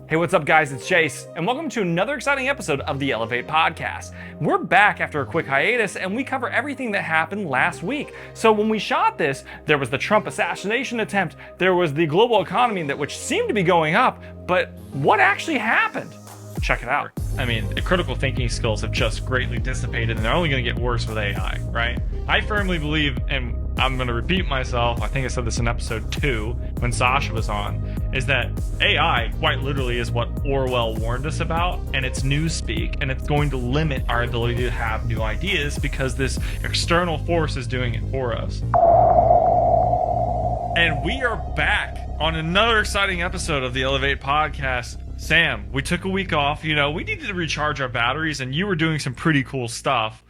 Hey, what's up, guys? It's Chase, and welcome to another exciting episode of the ELAV8 podcast. We're back after a quick hiatus, and we cover everything that happened last week. So when we shot this, there was the Trump assassination attempt, there was the global economy which seemed to be going up, but what actually happened? Check it out. I mean, the critical thinking skills have just greatly dissipated, and they're only going to get worse with AI, right? I firmly believe, and I'm going to repeat myself, I think I said this in episode 2 when Sasha was on, is that AI quite literally is what Orwell warned us about, and it's newspeak, and it's going to limit our ability to have new ideas because this external force is doing it for us. And we are back on another exciting episode of the ELAV8 podcast. Sam, we took a week off. You know, we needed to recharge our batteries, and you were doing some pretty cool stuff.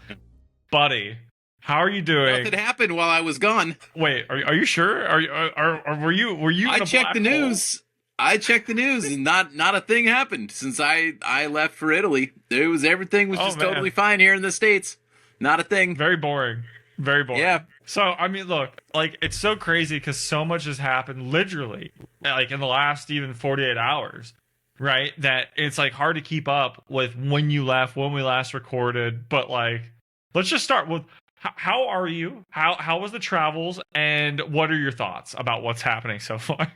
Buddy, how are you doing? Nothing happened while I was gone. Wait, are you sure? Were you? I checked the news. I checked the news, and not a thing happened since I left for Italy. Everything was just totally fine here in the States. Not a thing. Very boring. Very boring. Yeah. So, I mean, look, like, it's so crazy because so much has happened literally, like, in the last even 48 hours. Right, that it's like hard to keep up with when you left, when we last recorded. But like, let's just start with how are you? How was the travels, and what are your thoughts about what's happening so far?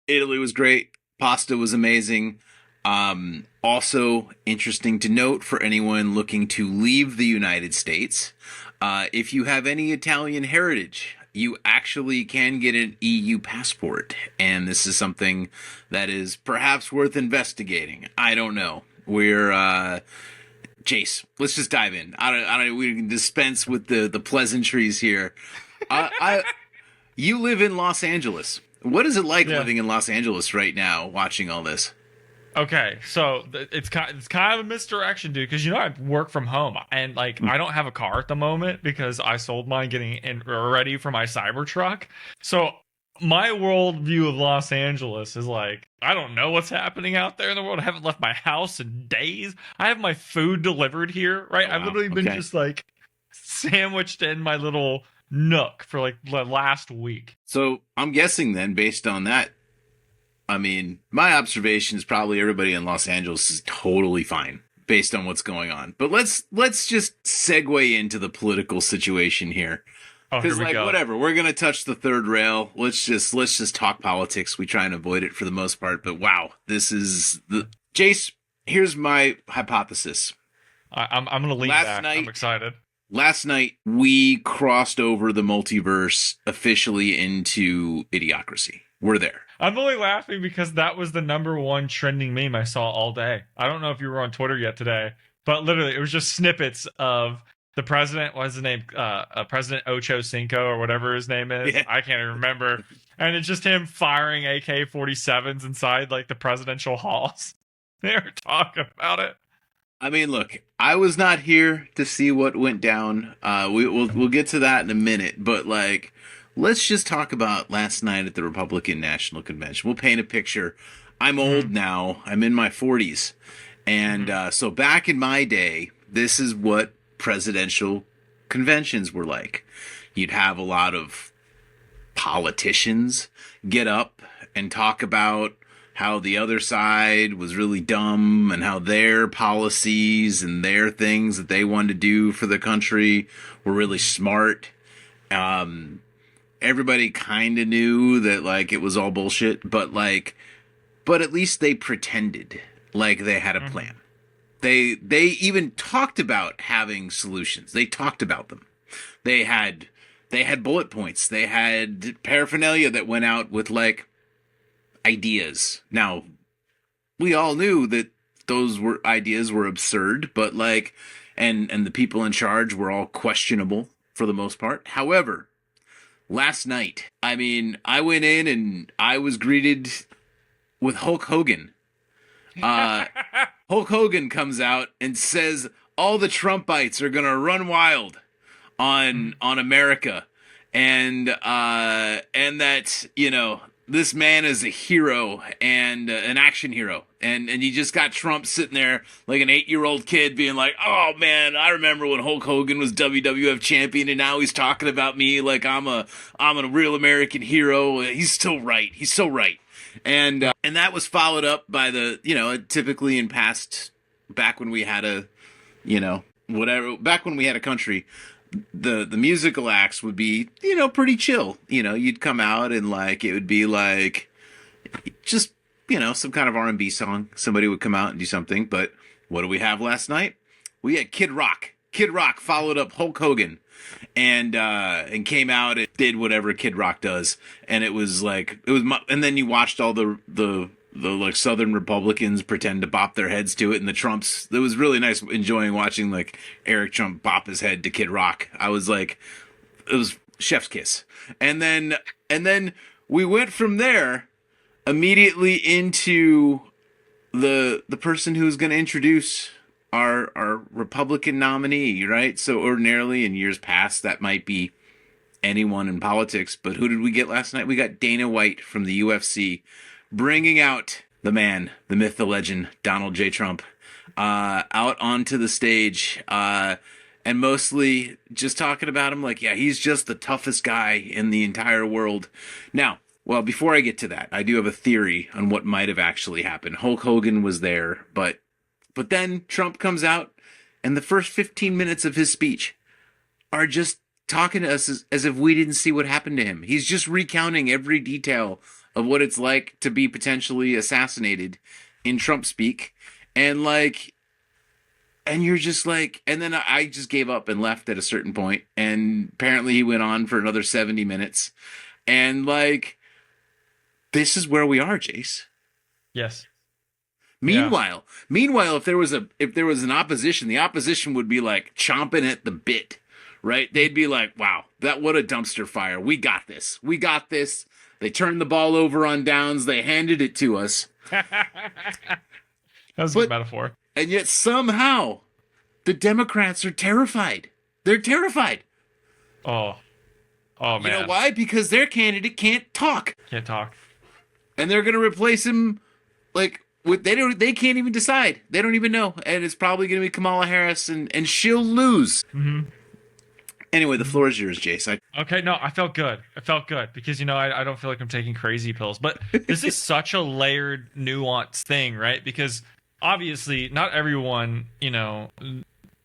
Italy was great. Pasta was amazing. Also interesting to note for anyone looking to leave the United States, if you have any Italian heritage, you actually can get an EU passport, and this is something that is perhaps worth investigating. I don't know. We're Jace. Let's just dive in. I don't. We can dispense with the pleasantries here. You live in Los Angeles. What is it like living in Los Angeles right now, watching all this? Okay, so it's kind of a misdirection, dude, because I work from home, and like I don't have a car at the moment because I sold mine getting ready for my Cybertruck. So my worldview of Los Angeles is like, I don't know what's happening out there in the world. I haven't left my house in days. I have my food delivered here, right? Oh, wow. I've literally been just like sandwiched in my little nook for like the last week. So I'm guessing then, based on that, I mean, my observation is probably everybody in Los Angeles is totally fine based on what's going on. But let's just segue into the political situation here. Because whatever, we're gonna touch the third rail. Let's just talk politics. We try and avoid it for the most part. But wow, this is the Jace. Here's my hypothesis. I'm gonna lean back. I'm excited. Last night we crossed over the multiverse officially into Idiocracy. We're there. I'm only laughing because that was the #1 trending meme I saw all day. I don't know if you were on Twitter yet today, but literally it was just snippets of the president. What's his name? President Ocho Cinco or whatever his name is. Yeah. I can't even remember. And it's just him firing AK-47s inside like the presidential halls. They were talking about it. I mean, look, I was not here to see what went down. We'll get to that in a minute, but like, let's just talk about last night at the Republican National Convention. We'll paint a picture. I'm old now. I'm in my 40s. And so back in my day, this is what presidential conventions were like. You'd have a lot of politicians get up and talk about how the other side was really dumb and how their policies and their things that they wanted to do for the country were really smart. Everybody kind of knew that like it was all bullshit, but at least they pretended like they had a plan. They even talked about having solutions. They talked about them. They had bullet points. They had paraphernalia that went out with like ideas. Now, we all knew that those ideas were absurd, but like, and the people in charge were all questionable for the most part. However, last night, I mean, I went in and I was greeted with Hulk Hogan. Hulk Hogan comes out and says all the Trumpites are gonna run wild on America, and that this man is a hero and an action hero, and you just got Trump sitting there like an 8-year-old kid being like, oh man, I remember when Hulk Hogan was WWF champion, and now he's talking about me like I'm a real American hero. He's so right. And that was followed up by the, typically in past, back when we had a, back when we had a country, the musical acts would be, pretty chill. You'd come out and like it would be like just, some kind of R&B song. Somebody would come out and do something. But what do we have last night? We had Kid Rock. Kid Rock followed up Hulk Hogan and came out and did whatever Kid Rock does. And it was like, and then you watched all the like Southern Republicans pretend to bop their heads to it, and the Trumps. It was really nice enjoying watching like Eric Trump bop his head to Kid Rock. I was like, it was chef's kiss. And then we went from there immediately into the person who's going to introduce our Republican nominee, right? So ordinarily in years past that might be anyone in politics, but who did we get last night? We got Dana White from the UFC, bringing out the man, the myth, the legend, Donald J. Trump, out onto the stage, and mostly just talking about him like, yeah, he's just the toughest guy in the entire world. Now, well, before I get to that, I do have a theory on what might have actually happened. Hulk Hogan was there, but then Trump comes out, and the first 15 minutes of his speech are just talking to us as if we didn't see what happened to him. He's just recounting every detail of what it's like to be potentially assassinated in Trump speak. And you're just like, and then I just gave up and left at a certain point. And apparently he went on for another 70 minutes. And like, this is where we are, Jace. Yes. Meanwhile, if there was an opposition, the opposition would be like chomping at the bit, right? They'd be like, wow, what a dumpster fire. We got this. They turned the ball over on downs. They handed it to us. That was a good metaphor. And yet somehow the Democrats are terrified. They're terrified. Oh, man. You know why? Because their candidate can't talk. And they're going to replace him like they can't even decide. They don't even know. And it's probably going to be Kamala Harris, and she'll lose. Mm-hmm. Anyway, the floor is yours, Jace. Okay, no, I felt good because, I don't feel like I'm taking crazy pills. But this is such a layered, nuanced thing, right? Because obviously not everyone,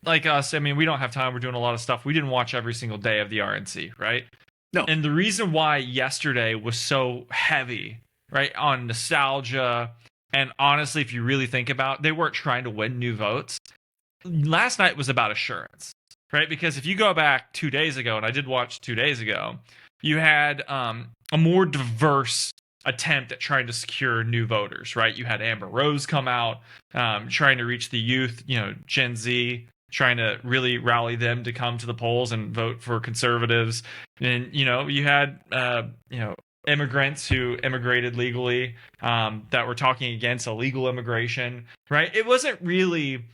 like us, I mean, we don't have time. We're doing a lot of stuff. We didn't watch every single day of the RNC, right? No. And the reason why yesterday was so heavy, right, on nostalgia, and honestly, if you really think about it, they weren't trying to win new votes. Last night was about assurance, right? Because if you go back 2 days ago, and I did watch 2 days ago, you had a more diverse attempt at trying to secure new voters, right? You had Amber Rose come out, trying to reach the youth, Gen Z, trying to really rally them to come to the polls and vote for conservatives. And, you had, immigrants who immigrated legally, that were talking against illegal immigration, right? It wasn't really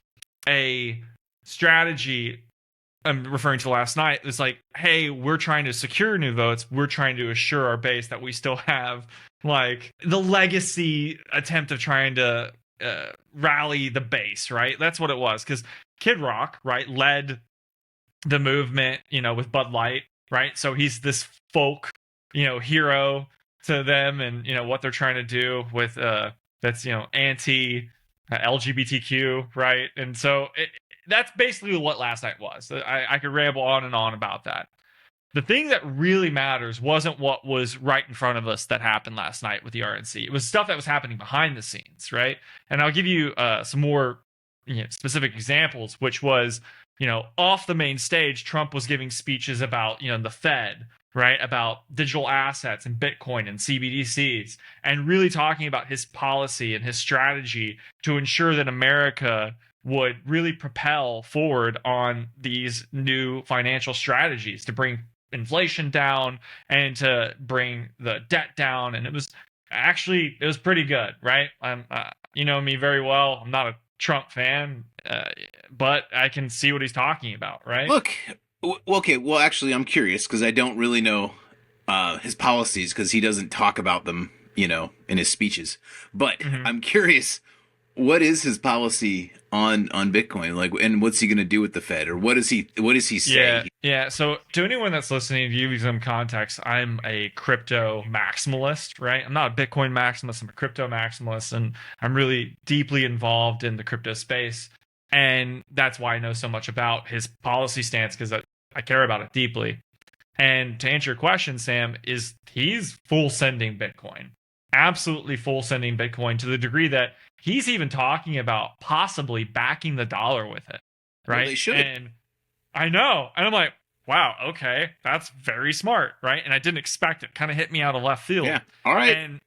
a strategy. I'm referring to last night. It's like, hey, we're trying to secure new votes. We're trying to assure our base that we still have like the legacy attempt of trying to rally the base, right? That's what it was. Because Kid Rock, right, led the movement, with Bud Light, right? So he's this folk, hero to them, and what they're trying to do with that's anti LGBTQ, right? And so that's basically what last night was. I could ramble on and on about that. The thing that really matters wasn't what was right in front of us that happened last night with the RNC. It was stuff that was happening behind the scenes, right? And I'll give you some more specific examples, which was, off the main stage, Trump was giving speeches about, the Fed, right? About digital assets and Bitcoin and CBDCs, and really talking about his policy and his strategy to ensure that America would really propel forward on these new financial strategies to bring inflation down and to bring the debt down. And it was pretty good, right? You know me very well. I'm not a Trump fan, but I can see what he's talking about, right? Look, okay, well, actually, I'm curious because I don't really know his policies because he doesn't talk about them, in his speeches. But I'm curious, what is his policy on Bitcoin? Like, and what's he going to do with the Fed, or what does he say? Yeah. So to anyone that's listening, to give you some context, I'm a crypto maximalist, right? I'm not a Bitcoin maximalist. I'm a crypto maximalist, and I'm really deeply involved in the crypto space. And that's why I know so much about his policy stance, because I care about it deeply. And to answer your question, Sam, is he's full sending Bitcoin, absolutely full sending Bitcoin, to the degree that he's even talking about possibly backing the dollar with it, right? Well, they should. And I know, and I'm like, wow, okay, that's very smart, right? And I didn't expect it. Kind of hit me out of left field. Yeah. All right.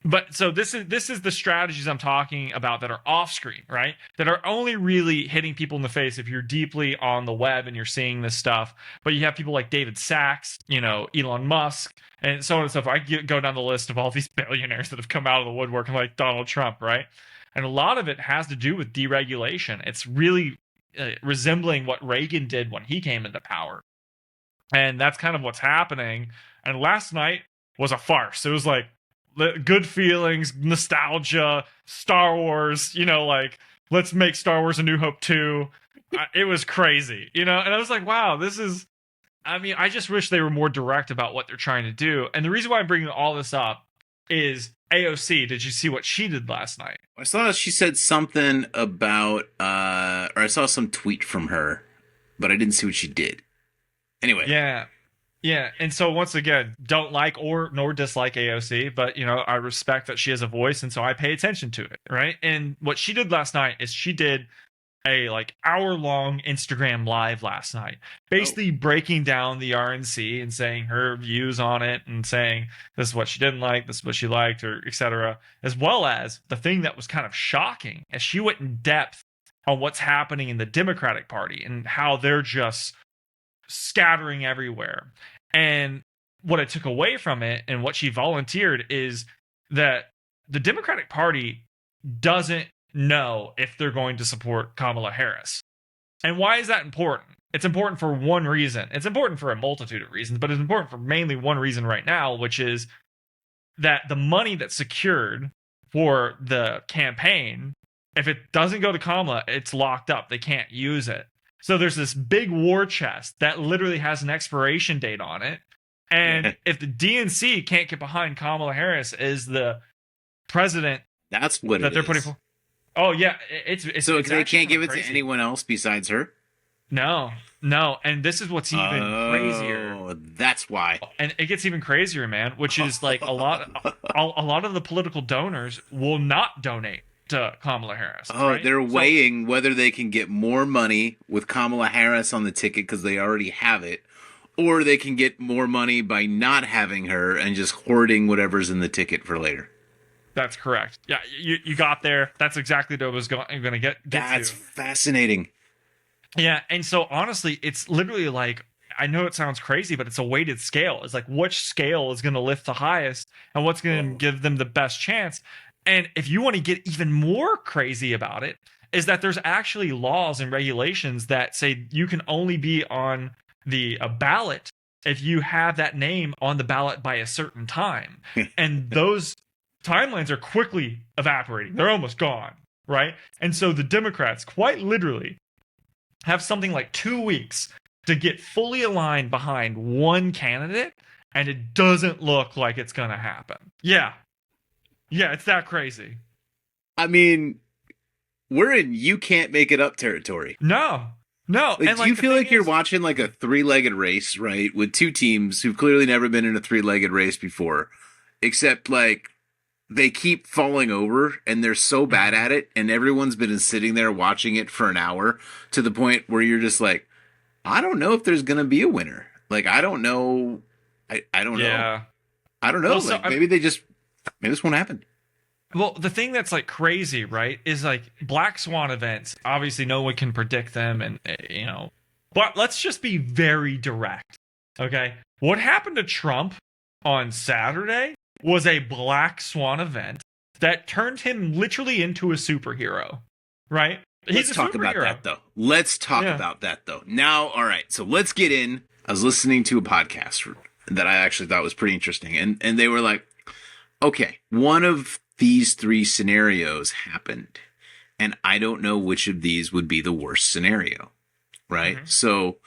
But so this is the strategies I'm talking about that are off screen, right? That are only really hitting people in the face if you're deeply on the web and you're seeing this stuff. But you have people like David Sachs, Elon Musk, and so on and so forth. I go down the list of all these billionaires that have come out of the woodwork, like Donald Trump, right? And a lot of it has to do with deregulation. It's really resembling what Reagan did when he came into power. And that's kind of what's happening. And last night was a farce. It was like, good feelings, nostalgia, Star Wars, like, let's make Star Wars A New Hope 2. It was crazy, and I was like, wow, I just wish they were more direct about what they're trying to do. And the reason why I'm bringing all this up is AOC. Did you see what she did last night? I saw she said something about, or I saw some tweet from her, but I didn't see what she did. Anyway. Yeah, and so once again, don't like nor dislike AOC, but I respect that she has a voice, and so I pay attention to it, right? And what she did last night is she did a hour-long Instagram live last night, basically breaking down the RNC and saying her views on it, and saying this is what she didn't like, this is what she liked, or etc. As well as the thing that was kind of shocking, as she went in depth on what's happening in the Democratic Party and how they're just scattering everywhere. And what I took away from it, and what she volunteered, is that the Democratic Party doesn't know if they're going to support Kamala Harris. And why is that important? It's important for one reason. It's important for a multitude of reasons, but it's important for mainly one reason right now, which is that the money that's secured for the campaign, if it doesn't go to Kamala, it's locked up. They can't use it. So there's this big war chest that literally has an expiration date on it. And if the DNC can't get behind Kamala Harris as the president, that's what they're putting for. Oh yeah, it's so it's they can't give it crazy. to anyone else besides her. No, and this is what's even crazier. Oh, that's why. And it gets even crazier, man. Which is like a lot of the political donors will not donate to Kamala Harris. Oh, right? they're weighing whether they can get more money with Kamala Harris on the ticket because they already have it, or they can get more money by not having her and just hoarding whatever's in the ticket for later. That's correct. Yeah, you got there. That's exactly what I was going to get That's to. fascinating. Yeah, and so honestly, it's literally like, I know it sounds crazy, but it's a weighted scale. It's like, which scale is going to lift the highest and what's going to give them the best chance? And if you want to get even more crazy about it, is that there's actually laws and regulations that say you can only be on the ballot if you have that name on the ballot by a certain time. And those timelines are quickly evaporating. They're almost gone, right? And so the Democrats quite literally have something like 2 weeks to get fully aligned behind one candidate, and it doesn't look like it's going to happen. Yeah, it's that crazy. I mean, we're in you can't make it up territory. No. Like, And do you feel like you're watching like a three-legged race, right? With two teams who've clearly never been in a three-legged race before, except like they keep falling over and they're so bad at it, and everyone's been sitting there watching it for an hour to the point where you're just like, I don't know if there's going to be a winner. Like, I don't know. I don't know. I don't know. Well, so maybe this won't happen. Well, the thing that's like crazy, right, is like black swan events. Obviously, no one can predict them, and but let's just be very direct. Okay, what happened to Trump on Saturday was a black swan event that turned him literally into a superhero, right? Let's talk about that though. Now, all right, so let's get in. I was listening to a podcast that I actually thought was pretty interesting, and they were like, okay, one of these three scenarios happened, and I don't know which of these would be the worst scenario, right? Mhm. So,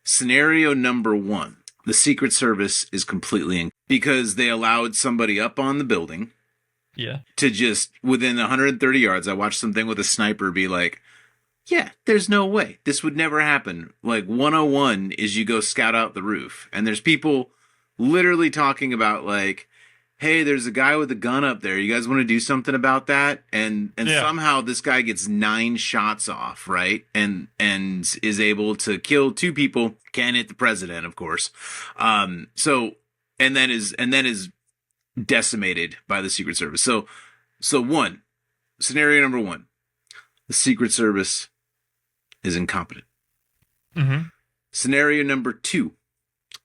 scenario number one, the Secret Service is completely because they allowed somebody up on the building Yeah. to just within 130 yards. I watched something with a sniper be like, yeah, there's no way. This would never happen. Like 101 is you go scout out the roof. And there's people literally talking about like, hey, there's a guy with a gun up there. You guys want to do something about that? And Yeah. somehow this guy gets 9 shots off, right? And is able to kill 2 people. Can't hit the president, of course. So and then is decimated by the Secret Service. So scenario number 1. The Secret Service is incompetent. Mm-hmm. Scenario number 2,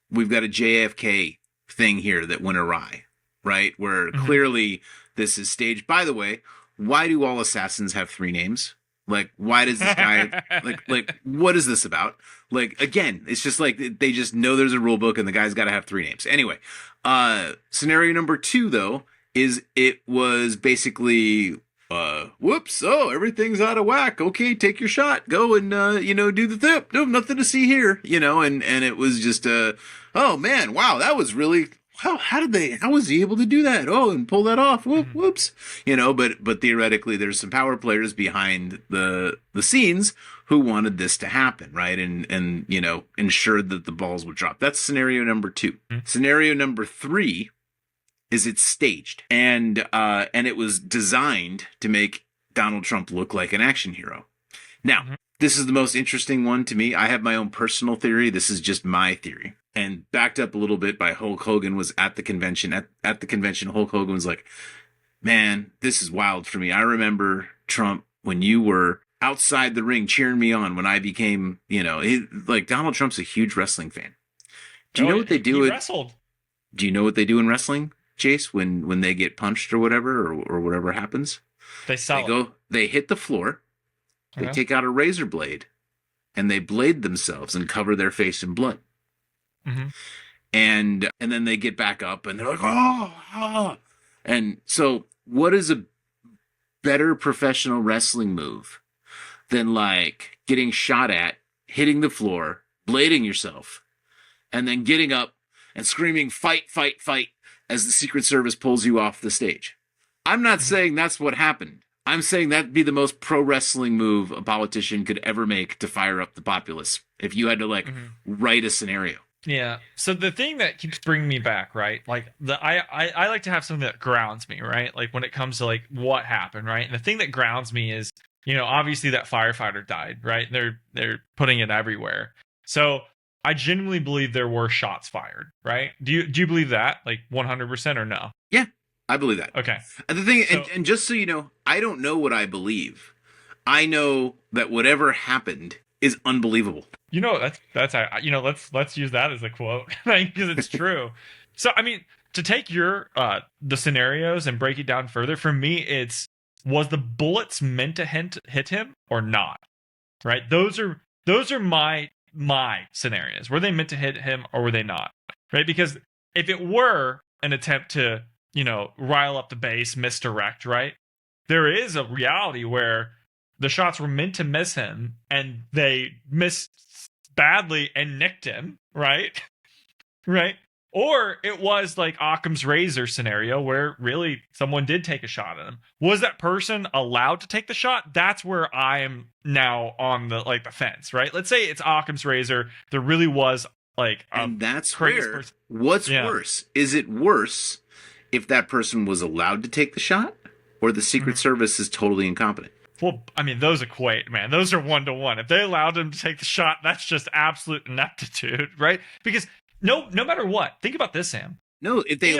we've got a JFK thing here that went awry, right? Where clearly this is staged. By the way, why do all assassins have 3 names? Like, why does this guy, like, what is this about? Like, again, it's just like they just know there's a rule book and the guy's got to have 3 names. Anyway, scenario number 2, though, is it was basically, whoops, oh, everything's out of whack. Okay, take your shot. Go and, do the thip. No, nothing to see here, and it was just, oh man, wow, that was really, how was he able to do that? Oh, and pull that off. Whoops. But theoretically there's some power players behind the scenes who wanted this to happen, right? And ensured that the balls would drop. That's scenario number 2. Mm-hmm. Scenario number 3 is it's staged and it was designed to make Donald Trump look like an action hero. Now, this is the most interesting one to me. I have my own personal theory. This is just my theory. And backed up a little bit by Hulk Hogan was at the convention. At the convention, Hulk Hogan was like, man, this is wild for me. I remember, Trump, when you were outside the ring cheering me on when I became, like Donald Trump's a huge wrestling fan. Do you know what they do? He wrestled. Do you know what they do in wrestling, Chase, when they get punched or whatever, or whatever happens? They hit the floor, they take out a razor blade, and they blade themselves and cover their face in blood. Mm-hmm. And then they get back up and they're like, oh. And so what is a better professional wrestling move than like getting shot at, hitting the floor, blading yourself, and then getting up and screaming, fight, fight, fight, as the Secret Service pulls you off the stage? I'm not saying that's what happened. I'm saying that'd be the most pro wrestling move a politician could ever make to fire up the populace if you had to write a scenario. Yeah. So the thing that keeps bringing me back, right? Like I like to have something that grounds me, right? Like when it comes to like what happened, right? And the thing that grounds me is, obviously that firefighter died, right? They're putting it everywhere. So I genuinely believe there were shots fired, right? Do you believe that, like 100% or no? Yeah, I believe that. Okay. And the thing, and just so you know, I don't know what I believe. I know that whatever happened is unbelievable. Let's use that as a quote because it's true. So I mean, to take your the scenarios and break it down further, for me, was the bullets meant to hit him or not? Right? Those are my scenarios. Were they meant to hit him or were they not? Right? Because if it were an attempt to, rile up the base, misdirect, right? There is a reality where the shots were meant to miss him and they missed badly and nicked him, right? Right? Or it was like Occam's razor scenario where really someone did take a shot at him. Was that person allowed to take the shot? That's where I am now on the fence, right? Let's say it's Occam's razor. There really was and that's where what's worse? Is it worse if that person was allowed to take the shot or the Secret Service is totally incompetent? Well, I mean, those equate, man. Those are 1-to-1. If they allowed him to take the shot, that's just absolute ineptitude, right? Because no matter what, think about this, Sam. No, if they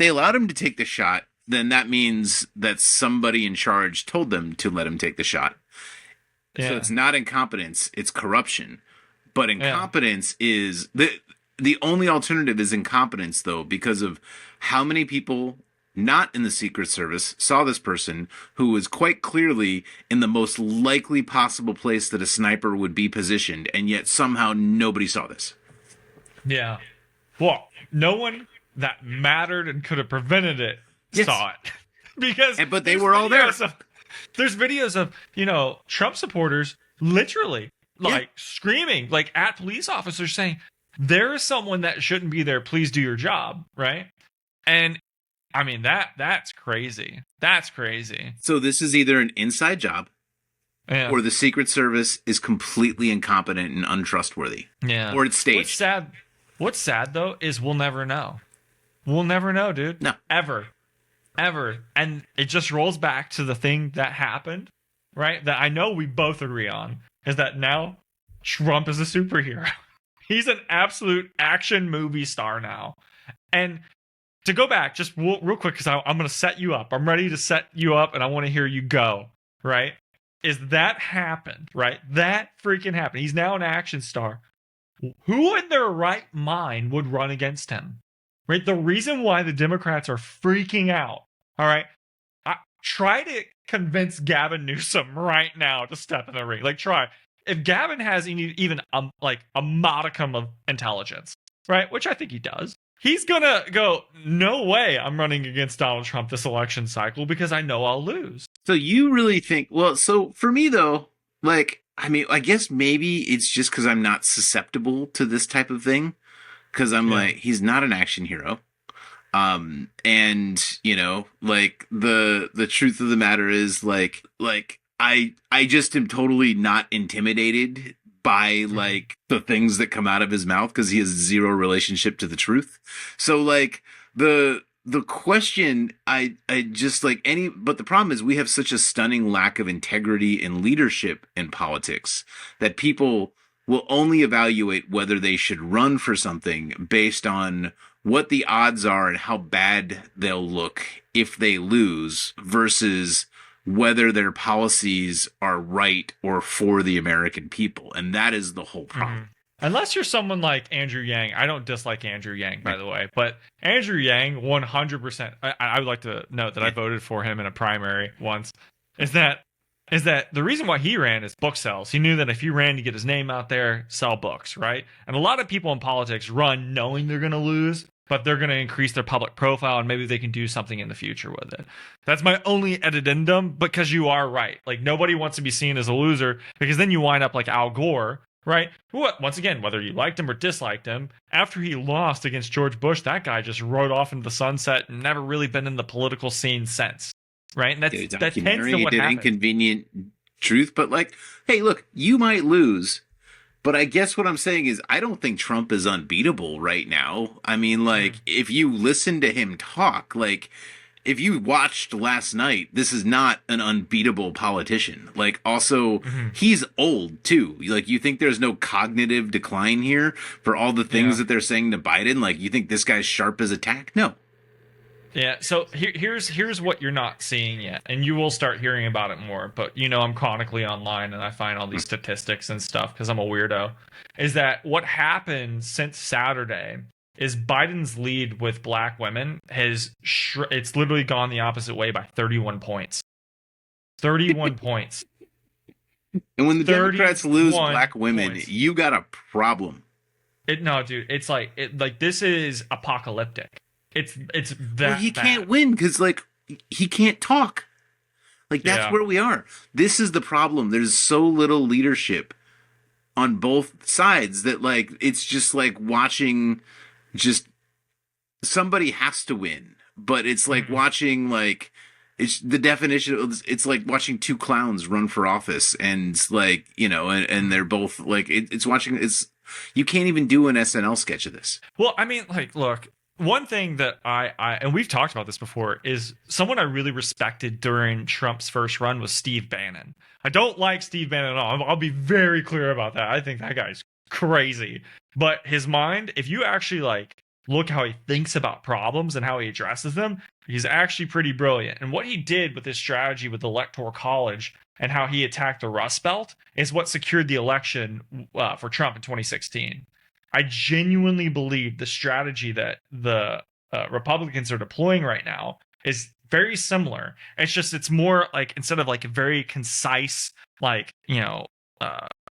allowed him to take the shot, then that means that somebody in charge told them to let him take the shot. Yeah. So it's not incompetence, it's corruption. But incompetence is the only alternative is incompetence, though, because of how many people not in the Secret Service saw this person who was quite clearly in the most likely possible place that a sniper would be positioned, and yet somehow nobody saw this. Yeah. Well, no one that mattered and could have prevented it saw it. But they were all there. there's videos of, Trump supporters literally like screaming like at police officers saying, there is someone that shouldn't be there. Please do your job. Right. And I mean, that's crazy. That's crazy. So this is either an inside job Yeah. or the Secret Service is completely incompetent and untrustworthy. Yeah. Or it's staged. What's sad though is we'll never know. We'll never know, dude. No. Ever. And it just rolls back to the thing that happened, right? That I know we both agree on, is that now Trump is a superhero. He's an absolute action movie star now. And to go back just real quick, because I'm going to set you up. I'm ready to set you up, and I want to hear you go, right? Is that happened, right? That freaking happened. He's now an action star. Who in their right mind would run against him? Right? The reason why the Democrats are freaking out, all right? Try to convince Gavin Newsom right now to step in the ring. Like, try. If Gavin has even like a modicum of intelligence, right? Which I think he does. He's gonna go, no way I'm running against Donald Trump this election cycle because I know I'll lose. So you really think, well, so for me though, like, I mean, I guess maybe it's just because I'm not susceptible to this type of thing. Because I'm like, he's not an action hero. And, like, the truth of the matter is, like, I just am totally not intimidated by, like, the things that come out of his mouth because he has zero relationship to the truth. So, like, the question, I just, like, but the problem is we have such a stunning lack of integrity and leadership in politics that people will only evaluate whether they should run for something based on what the odds are and how bad they'll look if they lose versus whether their policies are right or for the American people. And that is the whole problem. Mm-hmm. Unless you're someone like Andrew Yang. I don't dislike Andrew Yang, by the way, but Andrew Yang, 100%. I would like to note that I voted for him in a primary once. Is that the reason why he ran is book sales. He knew that if he ran to get his name out there, sell books, right? And a lot of people in politics run knowing they're going to lose, but they're going to increase their public profile and maybe they can do something in the future with it. That's my only addendum, because you are right. Like, nobody wants to be seen as a loser, because then you wind up like Al Gore, right? Once again, whether you liked him or disliked him, after he lost against George Bush, that guy just rode off into the sunset and never really been in the political scene since. Right? And that tends to what happens. Inconvenient truth, but like, hey, look, you might lose, but I guess what I'm saying is I don't think Trump is unbeatable right now. I mean, like, if you listen to him talk, like, if you watched last night, this is not an unbeatable politician. Like, also, he's old too. Like, you think there's no cognitive decline here for all the things that they're saying to Biden? Like, you think this guy's sharp as a tack? No. Yeah, so here's what you're not seeing yet, and you will start hearing about it more. But I'm chronically online, and I find all these statistics and stuff because I'm a weirdo. Is that what happened since Saturday? Is Biden's lead with black women it's literally gone the opposite way by 31 points. 31 points. And when the Democrats lose black women, you got a problem. No, dude, it's like this is apocalyptic. It's that well, he bad. Can't win because, like, he can't talk. Like, that's where we are. This is the problem. There's so little leadership on both sides that, like, it's just like watching just somebody has to win. But it's like watching, like, it's the definition of, it's like watching two clowns run for office, and like, and they're both like, you can't even do an SNL sketch of this. Well, I mean, like, look, one thing that I and we've talked about this before, is someone I really respected during Trump's first run was Steve Bannon. I don't like Steve Bannon at all. I'll be very clear about that. I think that guy's crazy. But his mind, if you actually like look how he thinks about problems and how he addresses them, he's actually pretty brilliant. And what he did with his strategy with the Electoral College and how he attacked the Rust Belt is what secured the election for Trump in 2016. I genuinely believe the strategy that the Republicans are deploying right now is very similar. It's just, it's more like, instead of like a very concise, like,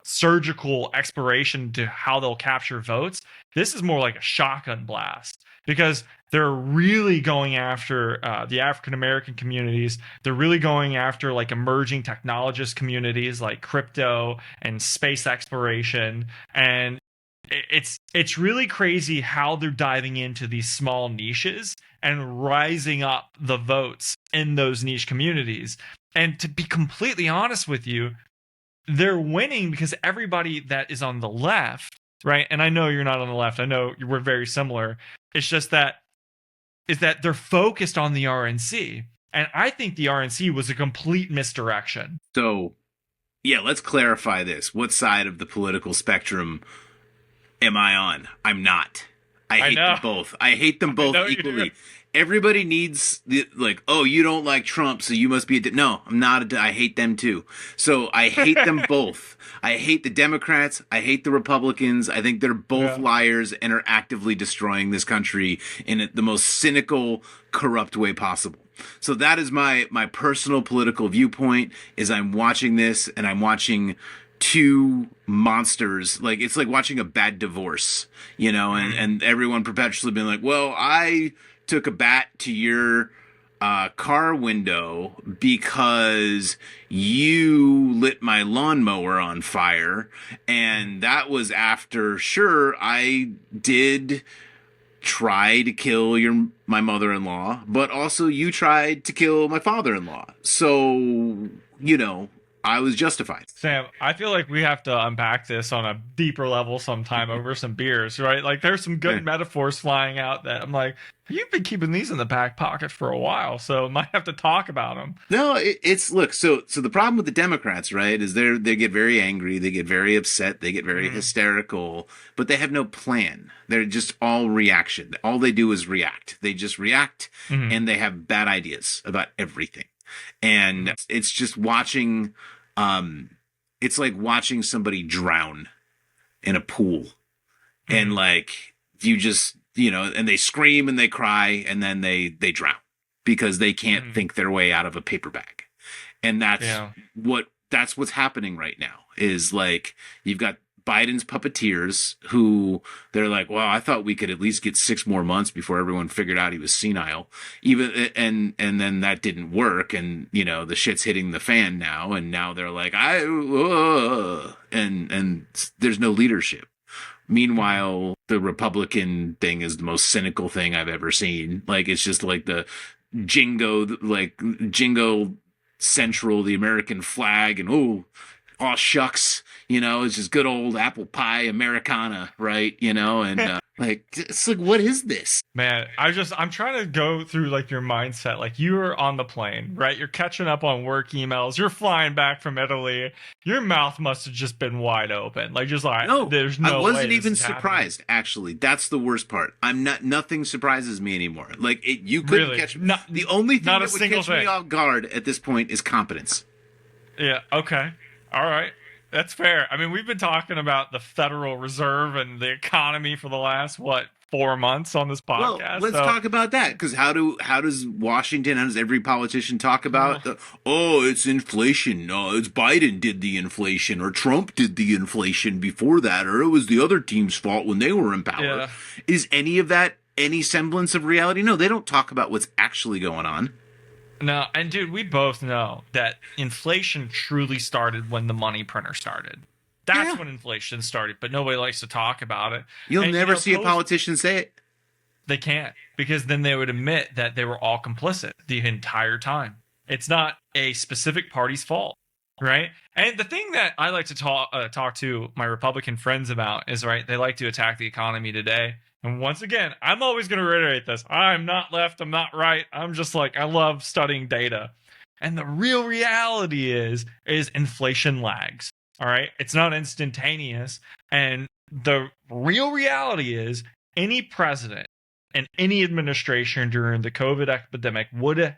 surgical exploration to how they'll capture votes. This is more like a shotgun blast because they're really going after the African American communities. They're really going after like emerging technologist communities like crypto and space exploration. And it's really crazy how they're diving into these small niches and rising up the votes in those niche communities. And to be completely honest with you, they're winning because everybody that is on the left, right? And I know you're not on the left. I know we're very similar. It's just that they're focused on the RNC. And I think the RNC was a complete misdirection. So, yeah, let's clarify this. What side of the political spectrum am I on? I'm not. I hate them both. I hate them both equally. Everybody needs oh, you don't like Trump, so you must be no, I'm not I hate them too. So I hate them both. I hate the Democrats. I hate the Republicans. I think they're both liars and are actively destroying this country in the most cynical, corrupt way possible. So that is my personal political viewpoint. Is I'm watching this and I'm watching two monsters. Like, it's like watching a bad divorce, and everyone perpetually being like, well, I took a bat to your car window because you lit my lawnmower on fire. And that was after, sure, I did try to kill my mother-in-law, but also you tried to kill my father-in-law. So, I was justified. Sam, I feel like we have to unpack this on a deeper level sometime over some beers, right? Like, there's some good metaphors flying out that I'm like, you've been keeping these in the back pocket for a while, so might have to talk about them. No, look. So the problem with the Democrats, right, is they get very angry, they get very upset, they get very hysterical, but they have no plan. They're just all reaction. All they do is react. They just react, and they have bad ideas about everything. And it's just watching. It's like watching somebody drown in a pool, and you just. And they scream and they cry and then they drown because they can't think their way out of a paper bag. And that's what's happening right now is like, you've got Biden's puppeteers who they're like, well, I thought we could at least get 6 more months before everyone figured out he was senile. And then that didn't work. And, the shit's hitting the fan now. And now they're like, and there's no leadership. Meanwhile, the Republican thing is the most cynical thing I've ever seen. Like, it's just like the jingo central, the American flag, and aw shucks, it's just good old apple pie Americana, right? And it's like, what is this? Man, I'm trying to go through like your mindset. Like, you were on the plane, right? You're catching up on work emails. You're flying back from Italy. Your mouth must have just been wide open. Like, just like, no, there's no way. I wasn't even surprised, actually. That's the worst part. Nothing surprises me anymore. Like, you couldn't really? catch me. The only thing that would catch me off guard at this point is competence. Yeah, okay. All right. That's fair. I mean, we've been talking about the Federal Reserve and the economy for the last, 4 months on this podcast. Well, let's talk about that, because how does Washington, how does every politician talk about it's inflation? No, it's Biden did the inflation, or Trump did the inflation before that, or it was the other team's fault when they were in power. Yeah. Is any of that any semblance of reality? No, they don't talk about what's actually going on. No, and dude, we both know that inflation truly started when the money printer started. That's when inflation started, but nobody likes to talk about it. You'll never see a politician say it. They can't, because then they would admit that they were all complicit the entire time. It's not a specific party's fault, right? And the thing that I like to talk to my Republican friends about is, right, they like to attack the economy today. And once again, I'm always going to reiterate this. I'm not left. I'm not right. I'm just like, I love studying data. And the real reality is inflation lags. All right. It's not instantaneous. And the real reality is any president and any administration during the COVID epidemic would have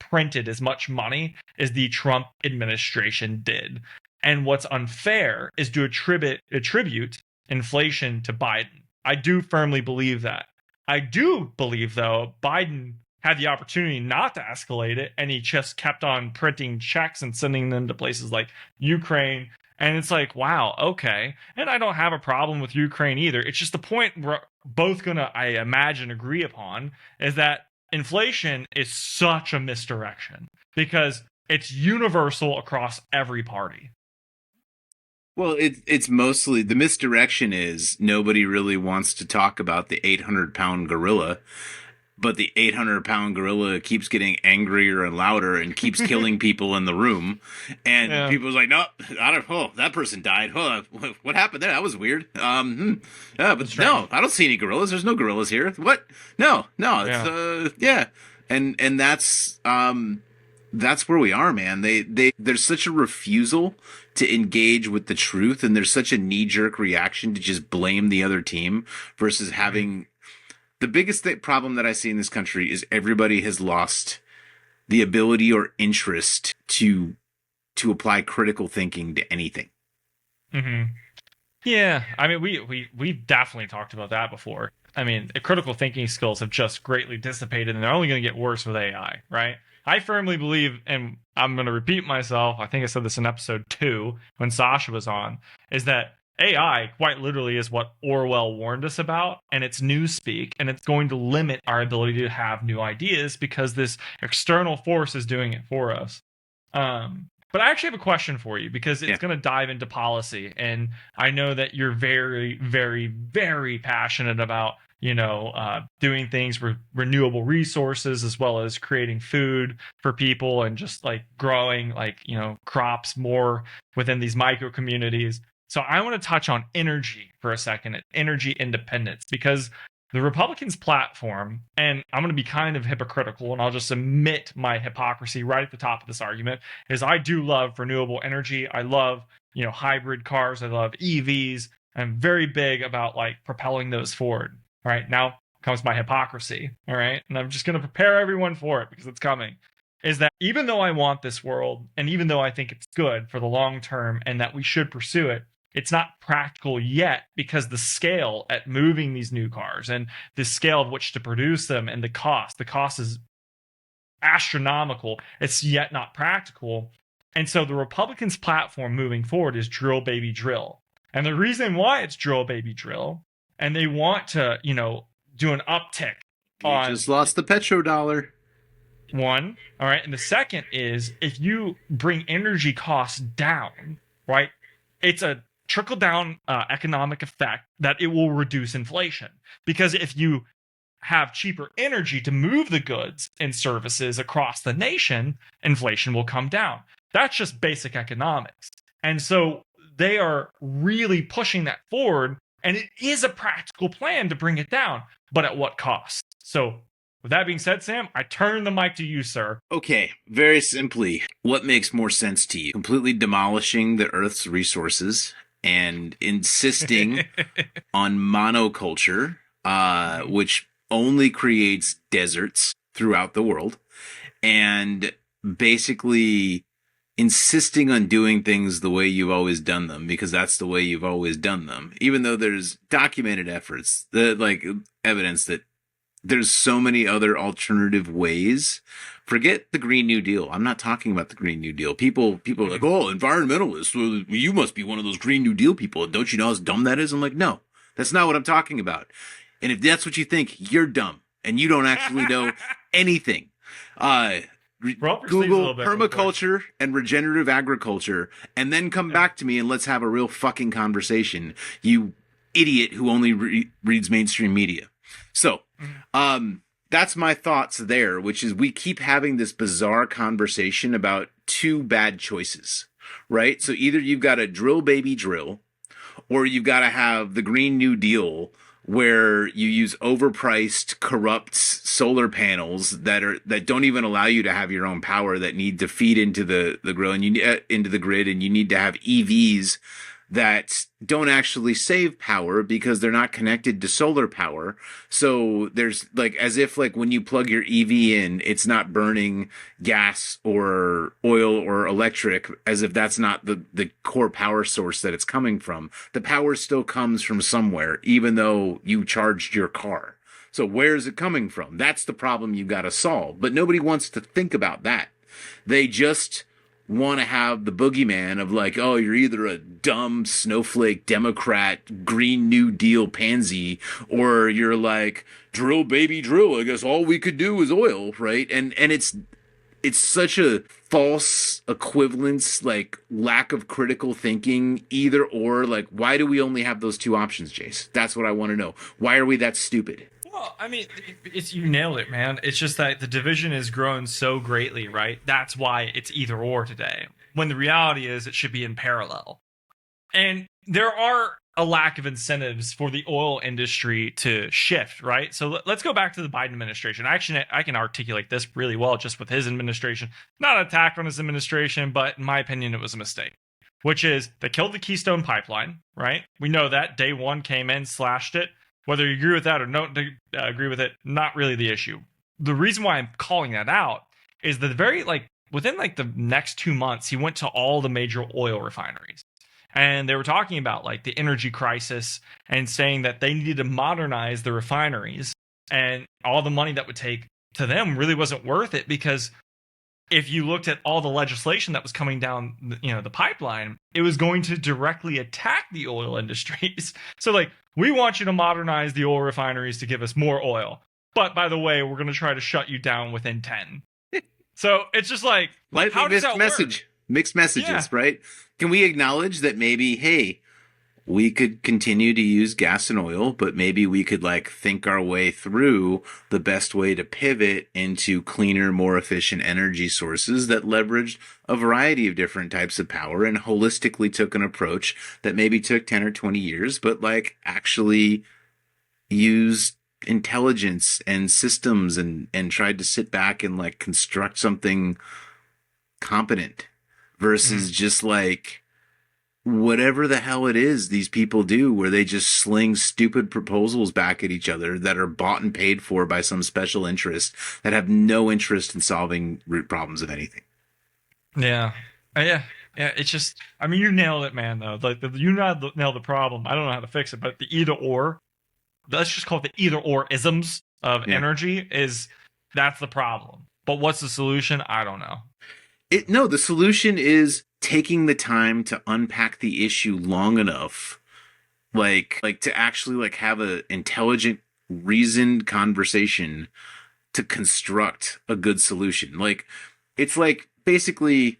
printed as much money as the Trump administration did. And what's unfair is to attribute inflation to Biden. I do firmly believe that. I do believe, though, Biden had the opportunity not to escalate it, and he just kept on printing checks and sending them to places like Ukraine And it's like, wow, okay. And I don't have a problem with Ukraine either. It's just the point we're both going to, I imagine, agree upon is that inflation is such a misdirection because it's universal across every party. Well, it's mostly the misdirection is nobody really wants to talk about the 800-pound gorilla, but the 800-pound gorilla keeps getting angrier and louder and keeps killing people in the room. And Yeah. people's like, no, I don't. Oh, that person died. Oh, what happened there? That was weird. Yeah, but no, I don't see any gorillas. There's no gorillas here. What? No. It's yeah. And that's where we are, man. There's such a refusal to engage with the truth, and there's such a knee-jerk reaction to just blame the other team versus having the biggest problem that I see in this country is everybody has lost the ability or interest to apply critical thinking to anything. Mm-hmm. Yeah, I mean, we definitely talked about that before. I mean, the critical thinking skills have just greatly dissipated, and they're only going to get worse with AI, right? I firmly believe, and I'm going to repeat myself, I think I said this in episode 2 when Sasha was on, is that AI quite literally is what Orwell warned us about, and it's newspeak, and it's going to limit our ability to have new ideas because this external force is doing it for us. But I actually have a question for you because it's going to dive into policy, and I know that you're very, very, very passionate about doing things with renewable resources as well as creating food for people and just like growing crops more within these micro communities. So I want to touch on energy for a second, energy independence, because the Republicans' platform, and I'm going to be kind of hypocritical, and I'll just admit my hypocrisy right at the top of this argument, is I do love renewable energy. I love, hybrid cars. I love EVs. I'm very big about propelling those forward. All right, now comes my hypocrisy. All right, and I'm just going to prepare everyone for it because it's coming. Is that even though I want this world, and even though I think it's good for the long term and that we should pursue it, it's not practical yet because the scale at moving these new cars and the scale of which to produce them and the cost is astronomical. It's yet not practical. And so the Republicans' platform moving forward is drill, baby, drill. And the reason why it's drill, baby, drill, and they want to, do an uptick on... You just lost the petrodollar. One. All right. And the second is if you bring energy costs down, right, it's a trickle-down economic effect that it will reduce inflation. Because if you have cheaper energy to move the goods and services across the nation, inflation will come down. That's just basic economics. And so they are really pushing that forward, and it is a practical plan to bring it down, but at what cost? So with that being said, Sam, I turn the mic to you, sir. Okay, very simply, what makes more sense to you? Completely demolishing the Earth's resources and insisting on monoculture, which only creates deserts throughout the world, and basically insisting on doing things the way you've always done them because that's the way you've always done them, even though there's documented efforts, evidence that there's so many other alternative ways. Forget the Green New Deal. I'm not talking about the Green New Deal. People are like, oh, environmentalists, well, you must be one of those Green New Deal people. Don't you know how dumb that is? I'm like, no, that's not what I'm talking about. And if that's what you think, you're dumb and you don't actually know anything. Google permaculture and regenerative agriculture and then come back to me and let's have a real fucking conversation, you idiot who only reads mainstream media. So that's my thoughts there, which is we keep having this bizarre conversation about two bad choices, right? So either you've got to drill, baby, drill, or you've got to have the Green New Deal where you use overpriced, corrupt solar panels that don't even allow you to have your own power, that need to feed into the grid, and into the grid, and you need to have EVs that don't actually save power because they're not connected to solar power. So there's as if when you plug your EV in, it's not burning gas or oil or electric, as if that's not the core power source that it's coming from. The power still comes from somewhere, even though you charged your car. So where is it coming from? That's the problem you got to solve. But nobody wants to think about that. They just want to have the boogeyman of like, oh, you're either a dumb snowflake Democrat, Green New Deal pansy, or you're like, drill, baby, drill. I guess all we could do is oil, right? And it's such a false equivalence, like lack of critical thinking, either or. Like, why do we only have those two options, Jace? That's what I want to know. Why are we that stupid? Well, I mean, you nailed it, man. It's just that the division has grown so greatly, right? That's why it's either or today. When the reality is it should be in parallel. And there are a lack of incentives for the oil industry to shift, right? So let's go back to the Biden administration. Actually, I can articulate this really well just with his administration. Not an attack on his administration, but in my opinion, it was a mistake. Which is they killed the Keystone Pipeline, right? We know that. Day one came in, slashed it. Whether you agree with that or don't agree with it, not really the issue. The reason why I'm calling that out is that within the next 2 months, he went to all the major oil refineries. And they were talking about like the energy crisis and saying that they needed to modernize the refineries, and all the money that would take to them really wasn't worth it, because if you looked at all the legislation that was coming down, the pipeline, it was going to directly attack the oil industries. So like, we want you to modernize the oil refineries to give us more oil. But by the way, we're going to try to shut you down within 10. So it's just like, how does that work? Mixed messages, right? Can we acknowledge that maybe, hey, we could continue to use gas and oil, but maybe we could like think our way through the best way to pivot into cleaner, more efficient energy sources that leveraged a variety of different types of power and holistically took an approach that maybe took 10 or 20 years, but like actually used intelligence and systems and tried to sit back and like construct something competent versus just like whatever the hell it is these people do, where they just sling stupid proposals back at each other that are bought and paid for by some special interest that have no interest in solving root problems of anything. Yeah. It's just, I mean, you nailed it, man, though. Like, you nailed the problem. I don't know how to fix it, but the either or, let's just call it the either or isms of energy that's the problem. But what's the solution? I don't know. No, the solution is taking the time to unpack the issue long enough, like to actually like have a intelligent, reasoned conversation to construct a good solution. Like, it's like basically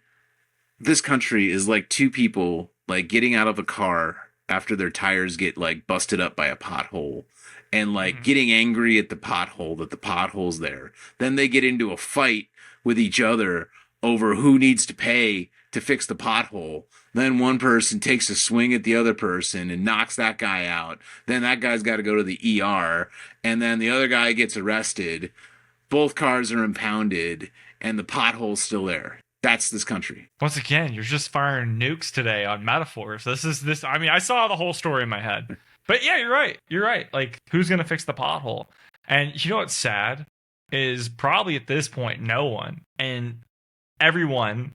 this country is like two people like getting out of a car after their tires get like busted up by a pothole and like getting angry at the pothole that the pothole's there. Then they get into a fight with each other over who needs to pay to fix the pothole. Then one person takes a swing at the other person and knocks that guy out. Then that guy's got to go to the ER, and then the other guy gets arrested. Both cars are impounded, and the pothole's still there. That's this country. Once again, you're just firing nukes today on metaphors. I mean, I saw the whole story in my head. But yeah, you're right. You're right. Like, who's going to fix the pothole? And you know what's sad is probably at this point, no one. And everyone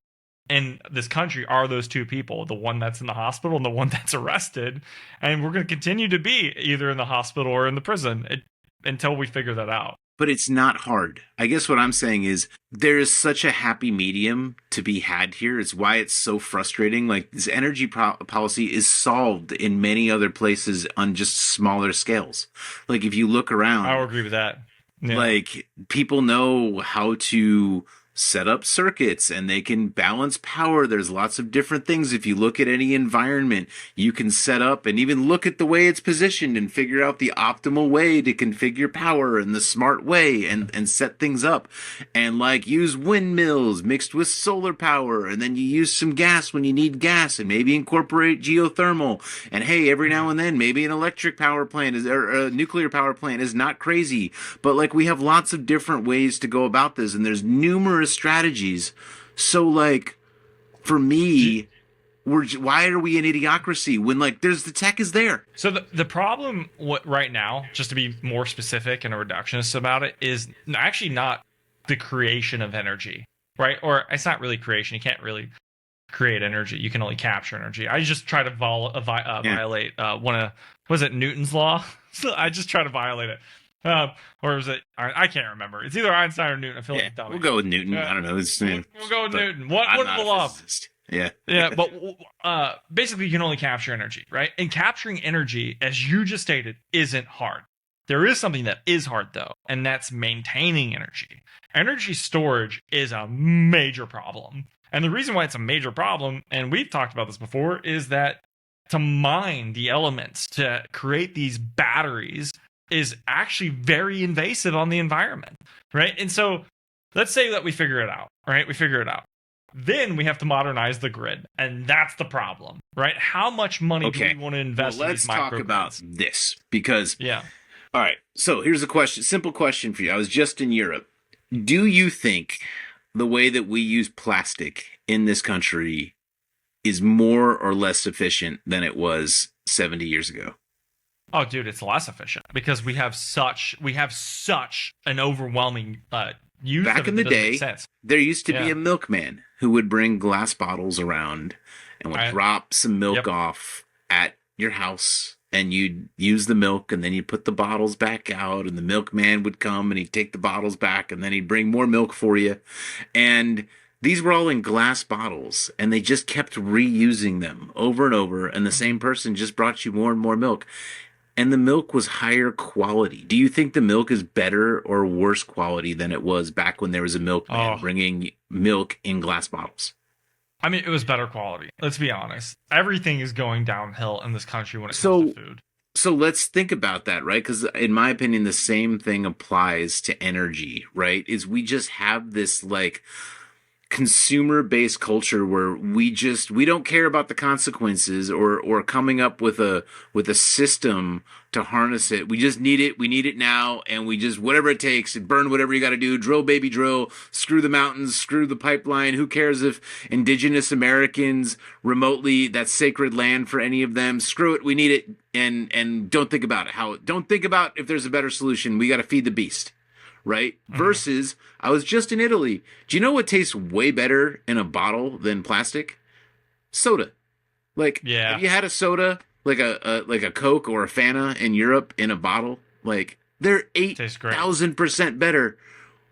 in this country are those two people, the one that's in the hospital and the one that's arrested. And we're going to continue to be either in the hospital or in the prison until we figure that out. But it's not hard. I guess what I'm saying is there is such a happy medium to be had here. It's why it's so frustrating. Like, this energy policy is solved in many other places on just smaller scales. Like, if you look around, I would agree with that. Yeah. Like, people know how to set up circuits and they can balance power. There's lots of different things. If you look at any environment, you can set up and even look at the way it's positioned and figure out the optimal way to configure power in the smart way and set things up. And like, use windmills mixed with solar power, and then you use some gas when you need gas, and maybe incorporate geothermal. And hey, every now and then maybe an electric power plant or a nuclear power plant is not crazy. But like, we have lots of different ways to go about this, and there's numerous strategies. So like, for me, why are we an idiocracy when like there's the tech is there? So the problem right now, just to be more specific and a reductionist about it, is actually not the creation of energy, right? Or it's not really creation. You can't really create energy. You can only capture energy. I just try to violate was it Newton's law? So I just try to violate it. Or is it? I can't remember. It's either Einstein or Newton. I feel like a dummy. We'll go with Newton. I don't know. We'll go with Newton. What I'm are not the a law? physicist. Yeah. Yeah, but basically you can only capture energy, right? And capturing energy, as you just stated, isn't hard. There is something that is hard, though, and that's maintaining energy. Energy storage is a major problem. And the reason why it's a major problem, and we've talked about this before, is that to mine the elements to create these batteries is actually very invasive on the environment, right? And so let's say that we figure it out, right? We figure it out. Then we have to modernize the grid, and that's the problem, right? How much money do we want to invest in these microgrids? Let's talk about this, because yeah. All right, so here's a question, simple question for you. I was just in Europe. Do you think the way that we use plastic in this country is more or less efficient than it was 70 years ago? Oh, dude, it's less efficient because we have such an overwhelming use. Back in the day, there used to be a milkman who would bring glass bottles around and would drop some milk off at your house, and you'd use the milk, and then you'd put the bottles back out, and the milkman would come and he'd take the bottles back, and then he'd bring more milk for you. And these were all in glass bottles, and they just kept reusing them over and over, and the same person just brought you more and more milk. And the milk was higher quality. Do you think the milk is better or worse quality than it was back when there was a milkman bringing milk in glass bottles? I mean, it was better quality. Let's be honest. Everything is going downhill in this country when it comes to food. So let's think about that, right? Because in my opinion, the same thing applies to energy, right? Is we just have this like consumer-based culture where we don't care about the consequences or coming up with a system to harness it. We just need it. We need it now, and we just whatever it takes. Burn whatever you got to do. Drill, baby, drill. Screw the mountains. Screw the pipeline. Who cares if indigenous Americans remotely, that's sacred land for any of them? Screw it. We need it, and don't think about it. Don't think about if there's a better solution. We got to feed the beast. Right? Mm-hmm. Versus, I was just in Italy. Do you know what tastes way better in a bottle than plastic? Soda. Like, have you had a soda, like a Coke or a Fanta in Europe in a bottle? Like, they're 8,000% better.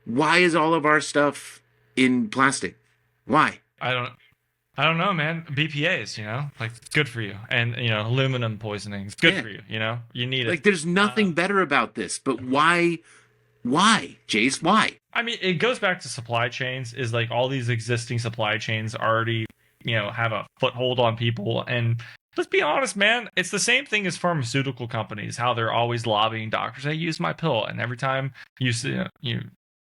Why is all of our stuff in plastic? Why? I don't know, man. BPA's, like it's good for you. And, aluminum poisoning is good for you, you need it. Like, there's nothing better about this, but why? Why, Jace? Why? I mean, it goes back to supply chains. Is like all these existing supply chains already, have a foothold on people. And let's be honest, man, it's the same thing as pharmaceutical companies. How they're always lobbying doctors. Hey, use my pill, and every time you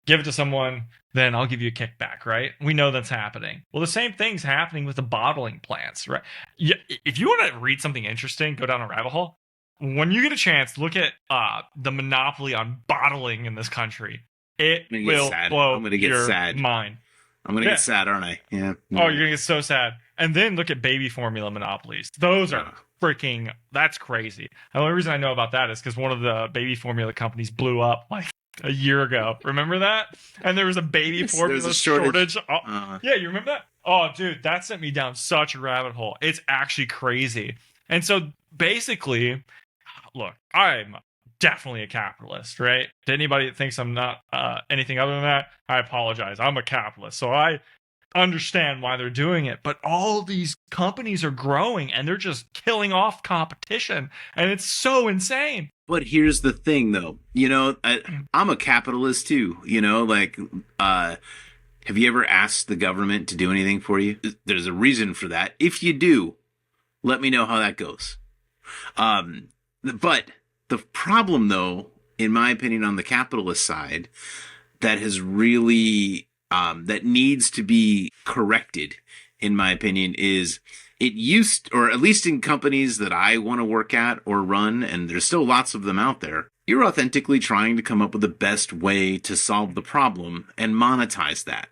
give it to someone, then I'll give you a kickback, right? We know that's happening. Well, the same thing's happening with the bottling plants, right? If you want to read something interesting, go down a rabbit hole. When you get a chance, look at the monopoly on bottling in this country. It will blow your mind. I'm going to get sad, aren't I? Yeah. Oh, you're going to get so sad. And then look at baby formula monopolies. Those are freaking, that's crazy. The only reason I know about that is because one of the baby formula companies blew up like a year ago. Remember that? And there was a baby formula shortage. Yeah, you remember that? Oh, dude, that sent me down such a rabbit hole. It's actually crazy. And so basically, look, I'm definitely a capitalist, right? To anybody that thinks I'm not anything other than that, I apologize. I'm a capitalist. So I understand why they're doing it. But all these companies are growing and they're just killing off competition. And it's so insane. But here's the thing, though. I'm a capitalist, too. Have you ever asked the government to do anything for you? There's a reason for that. If you do, let me know how that goes. But the problem, though, in my opinion, on the capitalist side, that has really that needs to be corrected, in my opinion, is it used, or at least in companies that I want to work at or run, and there's still lots of them out there, you're authentically trying to come up with the best way to solve the problem and monetize that.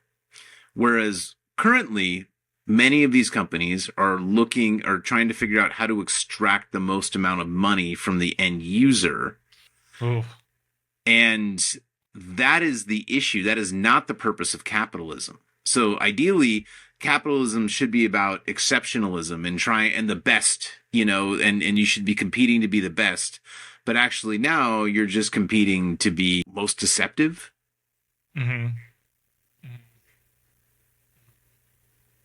Whereas currently, many of these companies are trying to figure out how to extract the most amount of money from the end user. Ooh. And that is the issue. That is not the purpose of capitalism. So ideally, capitalism should be about exceptionalism and the best, and you should be competing to be the best. but actually now you're just competing to be most deceptive. Mm-hmm.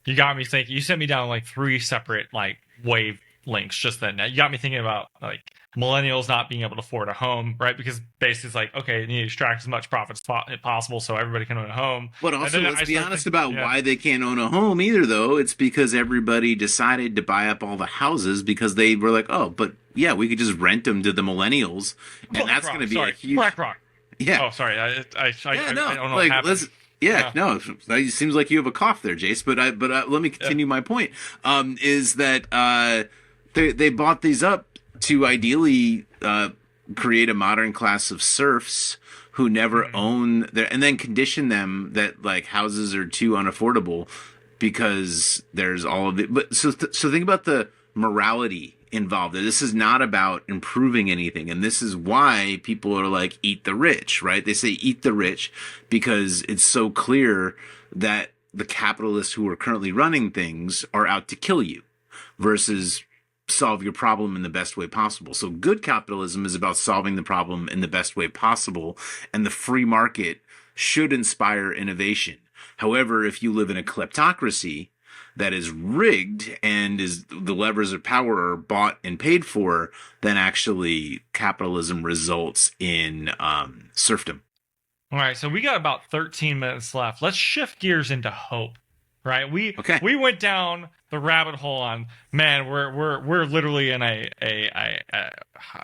You got me thinking. You sent me down like 3 separate like wave links just then. Now you got me thinking about like millennials not being able to afford a home, right? Because basically it's like, okay, you need to extract as much profit as possible so everybody can own a home. But also, let's be honest about why they can't own a home either, though. It's because everybody decided to buy up all the houses because they were like, oh, but yeah, we could just rent them to the millennials, and that's going to be a huge BlackRock. Yeah. Oh, sorry. I don't know like, what happened. It seems like you have a cough there, Jace. But let me continue my point. Is that they bought these up to ideally create a modern class of serfs who never own their, and then condition them that like houses are too unaffordable because there's all of it. But so think about the morality involved. This is not about improving anything, and this is why people are like, eat the rich, right? They say eat the rich because it's so clear that the capitalists who are currently running things are out to kill you versus solve your problem in the best way possible. So good capitalism is about solving the problem in the best way possible, and the free market should inspire innovation. However, if you live in a kleptocracy that is rigged and is the levers of power are bought and paid for, then actually capitalism results in serfdom. All right, so we got about 13 minutes left. Let's shift gears into hope. Right? We went down the rabbit hole on, man, we're literally in a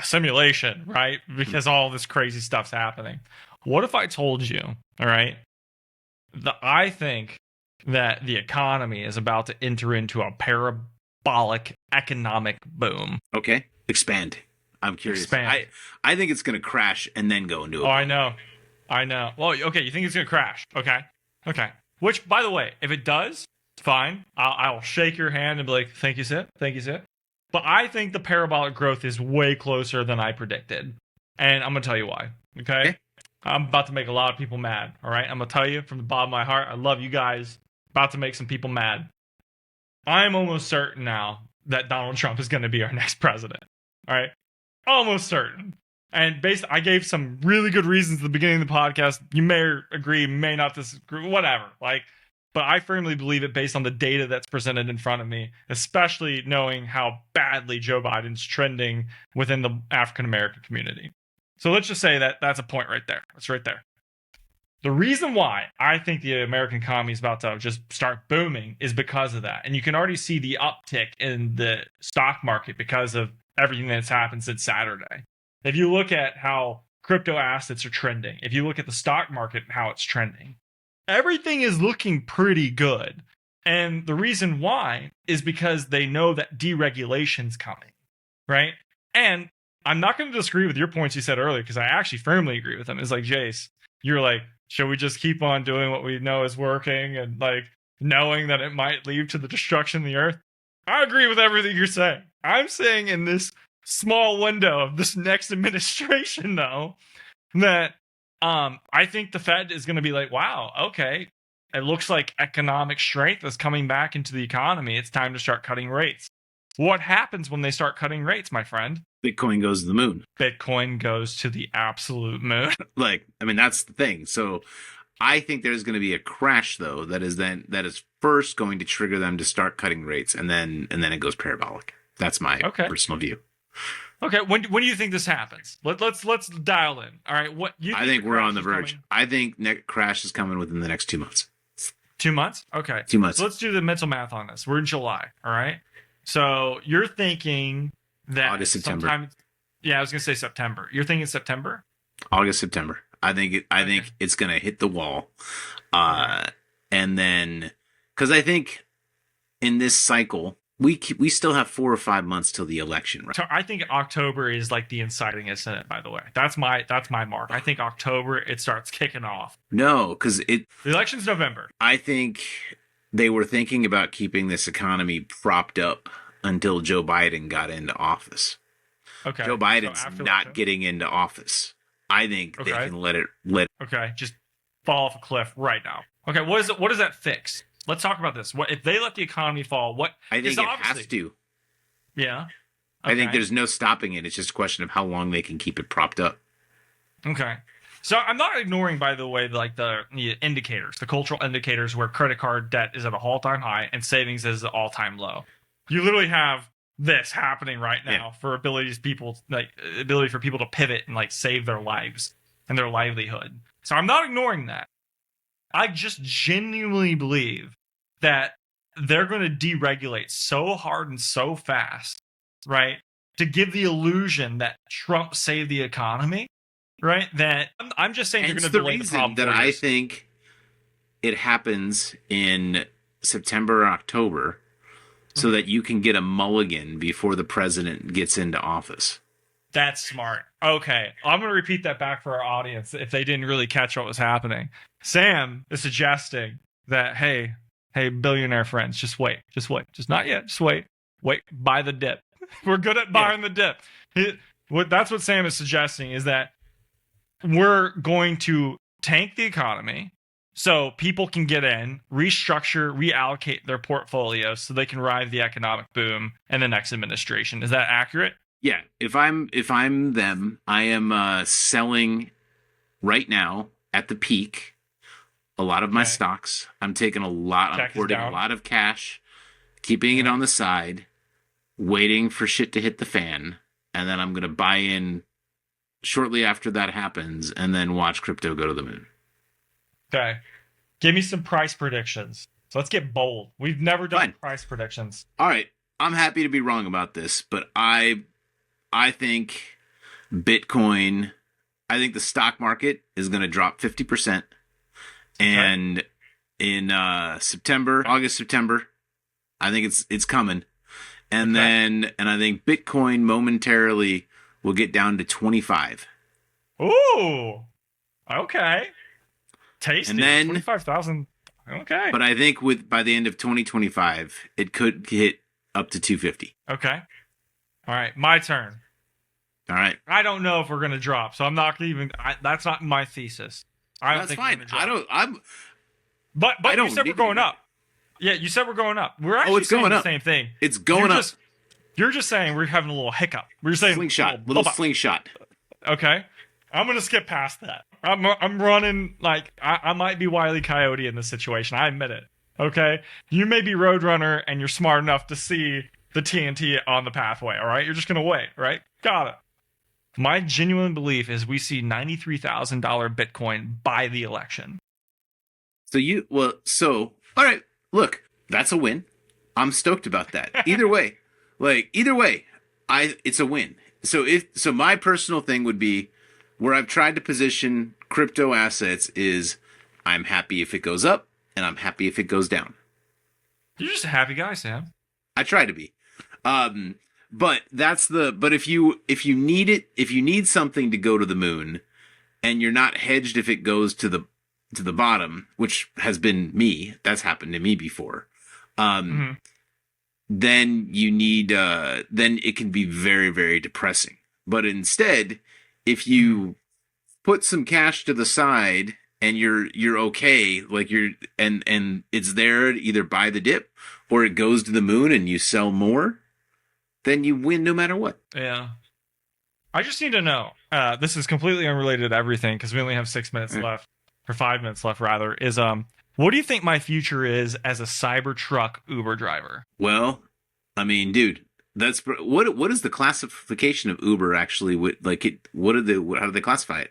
simulation, right? Because all this crazy stuff's happening. What if I told you, all right, that I think that the economy is about to enter into a parabolic economic boom? Okay, expand. I'm curious. Expand. I think it's going to crash and then go into a boom. I know. Well, okay, you think it's going to crash. Okay. Which, by the way, if it does, it's fine. I'll shake your hand and be like, thank you, Sid. But I think the parabolic growth is way closer than I predicted. And I'm going to tell you why. Okay? I'm about to make a lot of people mad. All right? I'm going to tell you from the bottom of my heart, I love you guys. About to make some people mad. I'm almost certain now that Donald Trump is going to be our next president. All right? Almost certain. And I gave some really good reasons at the beginning of the podcast. You may agree, may not disagree, whatever. But I firmly believe it based on the data that's presented in front of me, especially knowing how badly Joe Biden's trending within the African American community. So let's just say that that's a point right there. It's right there. The reason why I think the American economy is about to just start booming is because of that. And you can already see the uptick in the stock market because of everything that's happened since Saturday. If you look at how crypto assets are trending, if you look at the stock market and how it's trending, everything is looking pretty good. And the reason why is because they know that deregulation's coming, right? And I'm not going to disagree with your points you said earlier, because I actually firmly agree with them. It's like, Jace, you're like, should we just keep on doing what we know is working and like knowing that it might lead to the destruction of the earth? I agree with everything you're saying. I'm saying in this small window of this next administration, though, that I think the Fed is going to be like, wow, okay, it looks like economic strength is coming back into the economy. It's time to start cutting rates. What happens when they start cutting rates, my friend? Bitcoin goes to the moon. Bitcoin goes to the absolute moon. That's the thing. So I think there's going to be a crash, though, that is first going to trigger them to start cutting rates, and then it goes parabolic. That's my personal view. Okay, when do you think this happens? Let's dial in. All right, I think we're on the verge. Coming? I think crash is coming within the next 2 months. 2 months? Okay. 2 months. So let's do the mental math on this. We're in July, all right? So you're thinking that August, September. I was going to say September. You're thinking September? August, September. I think it's going to hit the wall. And then, because I think in this cycle, we still have 4 or 5 months till the election, right? So I think October is like the inciting incident, by the way. That's my mark. I think October, it starts kicking off. No, because the election's November. I think they were thinking about keeping this economy propped up until Joe Biden got into office. Okay. Joe Biden's not getting into office. I think they can let it. Okay, just fall off a cliff right now. Okay, what does that fix? Let's talk about this. What if they let the economy fall? What I think it has to. Yeah. I think Okay. there's no stopping it. It's just a question of how long they can keep it propped up. Okay. So I'm not ignoring, by the way, like the indicators, the cultural indicators where credit card debt is at an all-time high and savings is at an all-time low. You literally have this happening right now for ability for people to pivot and like save their lives and their livelihood. So I'm not ignoring that. I just genuinely believe that they're going to deregulate so hard and so fast, right, to give the illusion that Trump saved the economy. Right, that I'm just saying And they're it's going to the delay the reason problem. that 4 I years. think it happens in September or October so that you can get a mulligan before the president gets into office. That's smart. Okay, I'm going to repeat that back for our audience if they didn't really catch what was happening. Sam is suggesting that hey, billionaire friends, just wait, just not yet, just wait, buy the dip. We're good at buying the dip. That's what Sam is suggesting is that we're going to tank the economy so people can get in, restructure, reallocate their portfolios so they can ride the economic boom in the next administration. Is that accurate? Yeah, if I'm them, I am selling right now at the peak a lot of my stocks. I'm taking I'm hoarding a lot of cash, keeping it on the side, waiting for shit to hit the fan, and then I'm going to buy in shortly after that happens and then watch crypto go to the moon. Okay. Give me some price predictions. So let's get bold. We've never done price predictions. All right. I'm happy to be wrong about this, but I think Bitcoin, I think the stock market is going to drop 50%. And in August, September, I think it's coming. And then I think Bitcoin momentarily will get down to 25. Ooh. Okay. Tasty. And then 25,000. Okay. But I think by the end of 2025, it could hit up to 250. Okay. All right, my turn. All right. I don't know if we're going to drop, so I'm not even that's not my thesis. I don't That's think fine. But I don't you said we're need going to- up. Yeah, you said we're going up. We're actually it's saying going the up. same thing. It's going up. You're just saying we're having a little hiccup. We're saying Little slingshot. Okay. I'm going to skip past that. I'm running like I might be Wile E. Coyote in this situation. I admit it. Okay? You may be Roadrunner and you're smart enough to see the TNT on the pathway, all right? You're just going to wait, right? Got it. My genuine belief is we see $93,000 Bitcoin by the election. All right, look, that's a win. I'm stoked about that. Either way, it's a win. So my personal thing would be where I've tried to position crypto assets is I'm happy if it goes up and I'm happy if it goes down. You're just a happy guy, Sam. I try to be. But if you need something to go to the moon and you're not hedged if it goes to the bottom, which has been me, that's happened to me before. Then you need then it can be very, very depressing. But instead, if you put some cash to the side and you're okay, like and it's there to either buy the dip or it goes to the moon and you sell more, then you win no matter what. Yeah. I just need to know. This is completely unrelated to everything because we only have 6 minutes left, or 5 minutes left rather. Is what do you think my future is as a Cybertruck Uber driver? Well, I mean, dude, that's what is the classification of Uber actually? How do they classify it?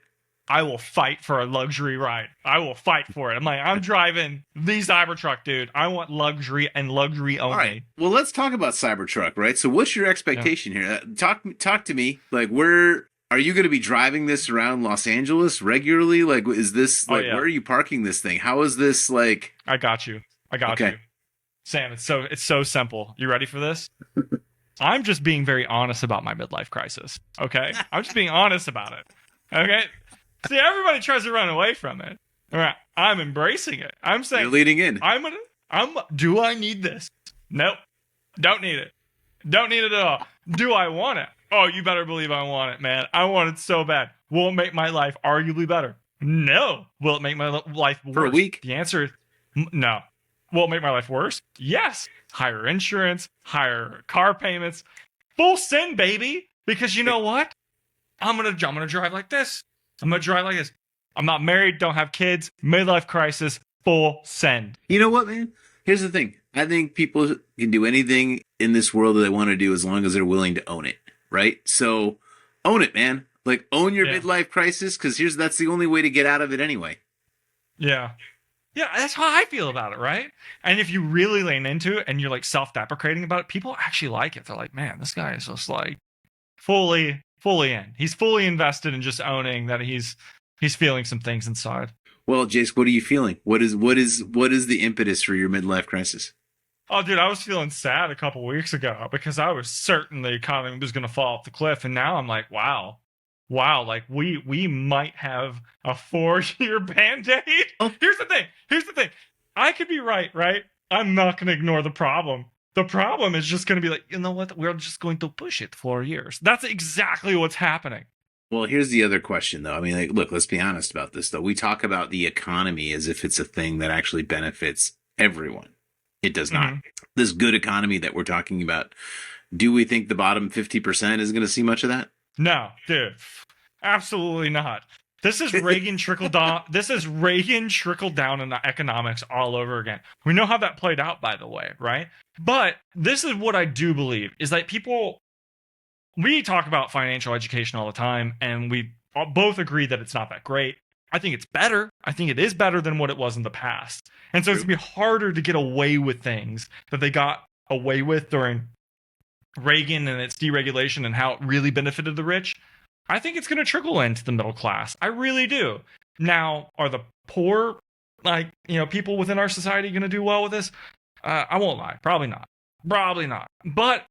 I will fight for a luxury ride. I will fight for it. I'm driving the Cybertruck, dude. I want luxury and luxury only. All right. Well, let's talk about Cybertruck, right? So what's your expectation here? Talk to me. Like, where are you going to be driving this around Los Angeles regularly? Like, is this where are you parking this thing? How is this like? I got you. You. Sam, it's so simple. You ready for this? I'm just being very honest about my midlife crisis. Okay? I'm just being honest about it. Okay? See, everybody tries to run away from it. All right, I'm embracing it. I'm saying You're leading in. Do I need this? Nope. Don't need it. Don't need it at all. Do I want it? Oh, you better believe I want it, man. I want it so bad. Will it make my life arguably better? No. Will it make my life worse? For a week? The answer is no. Will it make my life worse? Yes. Higher insurance, higher car payments, Full send, baby. Because you know what? I'm gonna drive like this. I'm gonna drive like this. I'm not married, don't have kids, midlife crisis, full send. You know what, man? Here's the thing. I think people can do anything in this world that they want to do as long as they're willing to own it, right? So own it, man. Like, own your midlife crisis, because that's the only way to get out of it anyway. Yeah. Yeah, that's how I feel about it, right? And if you really lean into it and you're like self-deprecating about it, people actually like it. They're like, man, this guy is just like fully in. He's fully invested in just owning that he's feeling some things inside. Well, Jace, what are you feeling? What is the impetus for your midlife crisis? Oh, dude, I was feeling sad a couple weeks ago because I was certain the economy was going to fall off the cliff, and now I'm like, wow, like we might have a 4-year band-aid. Oh. Here's the thing. I could be right? I'm not going to ignore the problem. The problem is just going to be like, you know what? We're just going to push it 4 years. That's exactly what's happening. Well, here's the other question, though. I mean, like, look, let's be honest about this, though. We talk about the economy as if it's a thing that actually benefits everyone. It does not. Mm-hmm. This good economy that we're talking about, do we think the bottom 50% is going to see much of that? No, dude, absolutely not. This is Reagan trickle down. This is Reagan trickle down in economics all over again. We know how that played out, by the way, right? But this is what I do believe is that we talk about financial education all the time, and we both agree that it's not that great. I think it's better. I think it is better than what it was in the past. And so it's going to be harder to get away with things that they got away with during Reagan and its deregulation and how it really benefited the rich. I think it's going to trickle into the middle class. I really do. Now, are the poor, people within our society going to do well with this? I won't lie. Probably not. But,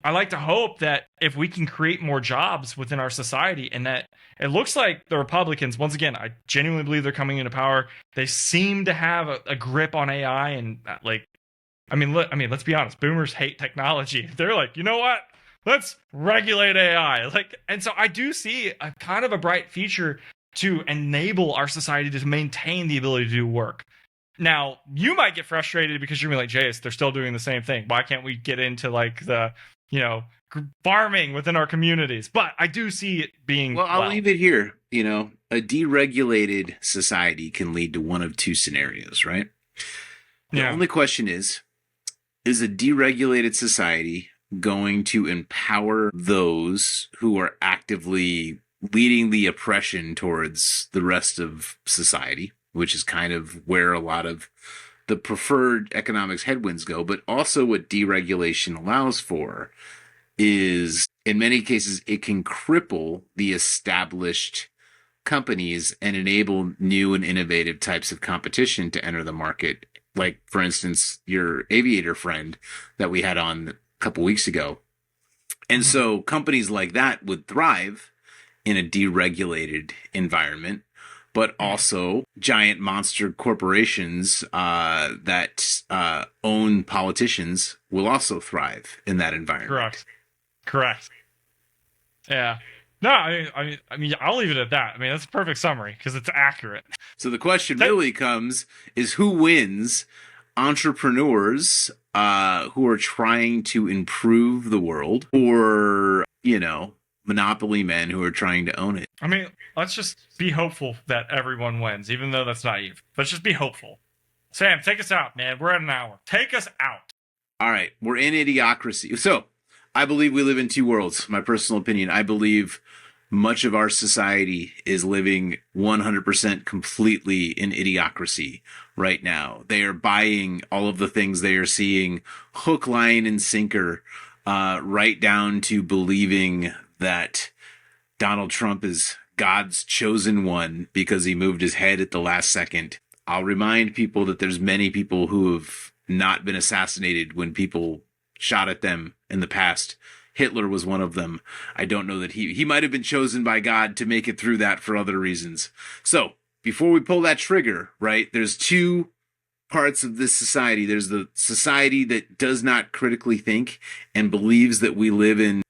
I like to hope that if we can create more jobs within our society, and that it looks like the Republicans, once again, I genuinely believe they're coming into power. They seem to have a grip on AI, and let's be honest. Boomers hate technology. They're like, you know what? Let's regulate AI. And so I do see a kind of a bright future to enable our society to maintain the ability to do work. Now, you might get frustrated because you're like, Jace, they're still doing the same thing. Why can't we get into the farming within our communities? But I do see it being I'll leave it here. A deregulated society can lead to one of two scenarios, right? The only question is a deregulated society going to empower those who are actively leading the oppression towards the rest of society, which is kind of where a lot of the preferred economics headwinds go? But also what deregulation allows for is, in many cases, it can cripple the established companies and enable new and innovative types of competition to enter the market. Like, for instance, your aviator friend that we had on a couple weeks ago. And so companies like that would thrive in a deregulated environment, but also giant monster corporations that own politicians will also thrive in that environment. Correct. Yeah. No, I mean, I'll leave it at that. I mean, that's a perfect summary because it's accurate. So the question really comes is who wins? Entrepreneurs who are trying to improve the world, or, monopoly men who are trying to own it? I mean, let's just be hopeful that everyone wins, even though that's naive. Let's just be hopeful. Sam, take us out, man. We're at an hour. Take us out. All right. We're in idiocracy. So I believe we live in two worlds. My personal opinion. I believe much of our society is living 100% completely in idiocracy right now. They are buying all of the things they are seeing hook, line, and sinker, right down to believing that Donald Trump is God's chosen one because he moved his head at the last second. I'll remind people that there's many people who have not been assassinated when people shot at them in the past. Hitler was one of them. I don't know that he might have been chosen by God to make it through that for other reasons. So before we pull that trigger, right, there's two parts of this society. There's the society that does not critically think and believes that we live in,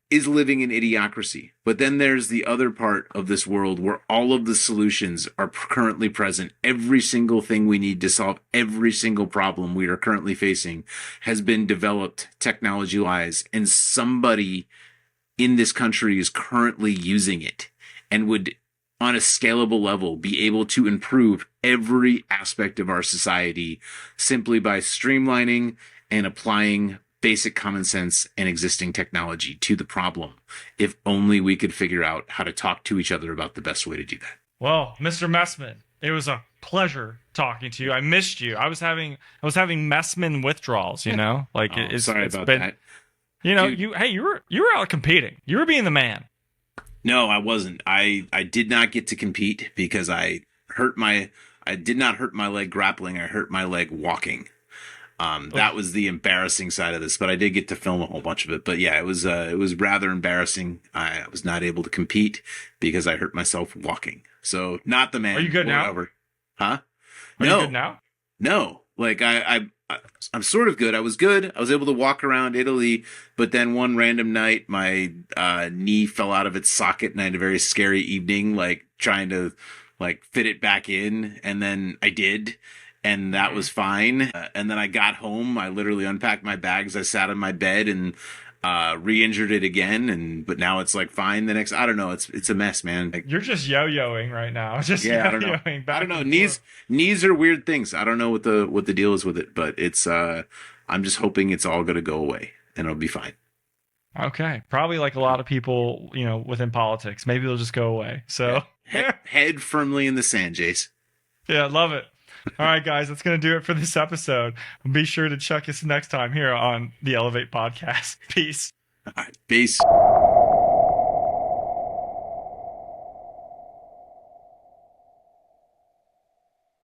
is living in idiocracy. But then there's the other part of this world where all of the solutions are currently present. Every single thing we need to solve every single problem we are currently facing has been developed technology-wise, and somebody in this country is currently using it and would, on a scalable level, be able to improve every aspect of our society simply by streamlining and applying basic common sense and existing technology to the problem. If only we could figure out how to talk to each other about the best way to do that. Well, Mr. Messman, it was a pleasure talking to you. I missed you. I was having Messman withdrawals, you know? Like sorry about that. You know, Dude. you were out competing. You were being the man. No, I wasn't. I did not get to compete because I did not hurt my leg grappling. I hurt my leg walking. That was the embarrassing side of this, but I did get to film a whole bunch of it. But yeah, it was rather embarrassing. I was not able to compete because I hurt myself walking. So not the man. Are you good now? Huh? Are you good now? No. Like I'm sort of good. I was good. I was able to walk around Italy, but then one random night, my knee fell out of its socket, and I had a very scary evening, like trying to like fit it back in, and then I did. And that was fine. And then I got home. I literally unpacked my bags. I sat on my bed and re-injured it again. But now it's like fine. The next, I don't know. It's a mess, man. Like, You're just yo-yoing right now. Just yeah, I yo-yoing. I don't know. Knees are weird things. I don't know what the deal is with it, but it's I'm just hoping it's all gonna go away and it'll be fine. Okay, probably like a lot of people, you know, within politics. Maybe they'll just go away. So Head firmly in the sand, Jace. yeah, love it. All right, guys, that's going to do it for this episode. Be sure to check us next time here on the Elevate Podcast. Peace. All right, peace.